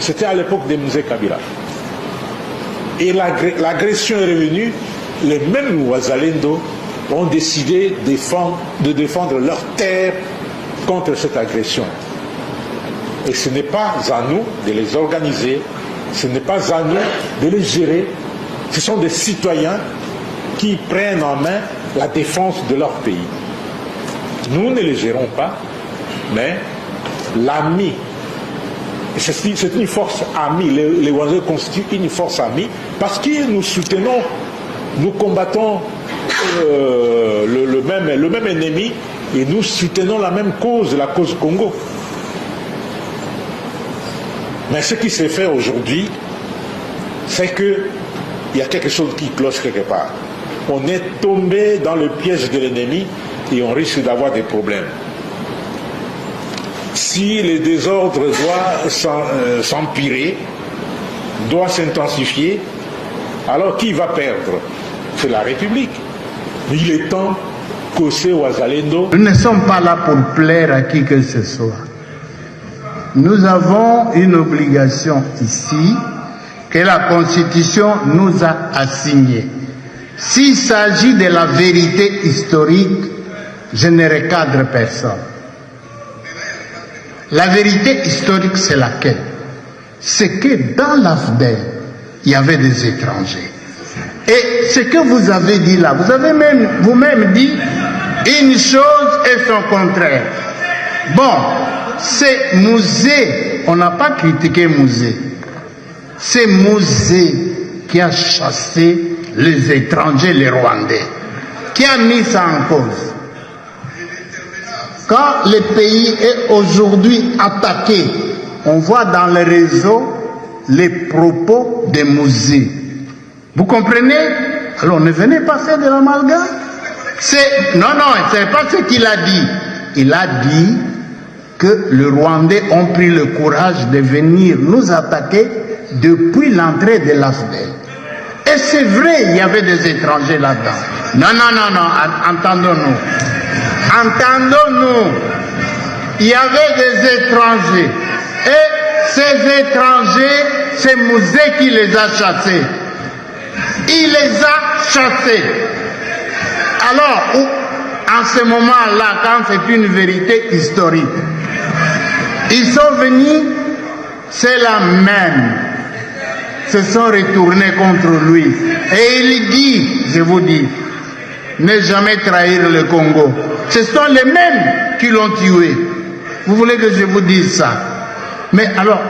C'était à l'époque de Mzee Kabila. Et l'agression est revenue, les mêmes Wazalendo ont décidé de défendre leur terre contre cette agression. Et ce n'est pas à nous de les organiser, ce n'est pas à nous de les gérer. Ce sont des citoyens qui prennent en main la défense de leur pays. Nous ne les gérons pas, mais l'ami, c'est une force amie, les Wazalendo constituent une force amie parce que nous soutenons, nous combattons le même ennemi et nous soutenons la même cause, la cause Congo. Mais ce qui s'est fait aujourd'hui, c'est qu'il y a quelque chose qui cloche quelque part. On est tombé dans le piège de l'ennemi et on risque d'avoir des problèmes. Si le désordre doit s'empirer, doit s'intensifier, alors qui va perdre? C'est la République. Il est temps qu'Ossé Wazalendo... Nous ne sommes pas là pour plaire à qui que ce soit. Nous avons une obligation ici que la Constitution nous a assignée. S'il s'agit de la vérité historique, je ne recadre personne. La vérité historique, c'est laquelle? C'est que dans l'AFDEL, il y avait des étrangers. Et ce que vous avez dit là, vous avez vous-même dit une chose et son contraire. Bon, c'est Mzee, on n'a pas critiqué Mzee. C'est Mzee qui a chassé les étrangers, les Rwandais, qui a mis ça en cause. Quand le pays est aujourd'hui attaqué, on voit dans les réseaux les propos de Mzee. Vous comprenez? Alors ne venez pas faire de l'amalgame. Non, c'est pas ce qu'il a dit. Il a dit que les Rwandais ont pris le courage de venir nous attaquer depuis l'entrée de l'AFDEL. Et c'est vrai, il y avait des étrangers là-dedans. Non, entendons-nous. Entendons-nous. Il y avait des étrangers. Et ces étrangers, c'est Mzee qui les a chassés. Il les a chassés. Alors, en ce moment-là, quand c'est une vérité historique, ils sont venus, c'est la même, se sont retournés contre lui. Et il dit, je vous dis, ne jamais trahir le Congo. Ce sont les mêmes qui l'ont tué. Vous voulez que je vous dise ça? Mais alors,